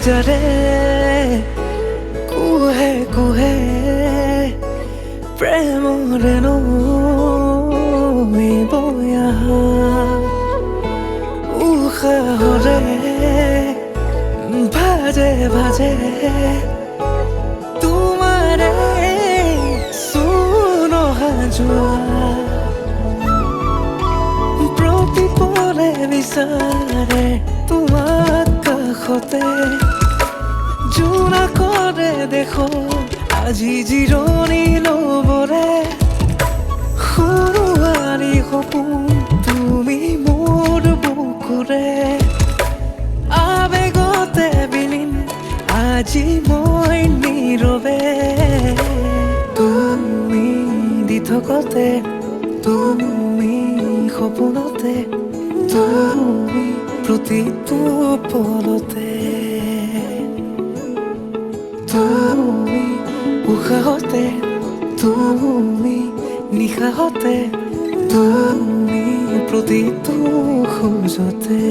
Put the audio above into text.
যাৰে কুহে কুহে প্ৰেমৰে নৈ বৈ আহা উশাহৰে ভাজে ভাজে তোমাৰে চূণ অহা যোৱা প্ৰতিপলে বিচাৰে তোমাক কাষতে জোনাকৰে দেখো আজি জিৰণি ল'বৰে সৰুৱাৰী সপোন তুমি মোৰ বুকুৰে আবেগতে বিলীন আজি মই নীৰৱে তুমি দি থকতে তুমি সপোনতে তুমি প্ৰতিটো পলতে তুমি উশাহতে তুমি নিশাহতে তুমি প্ৰতিটো খোজতে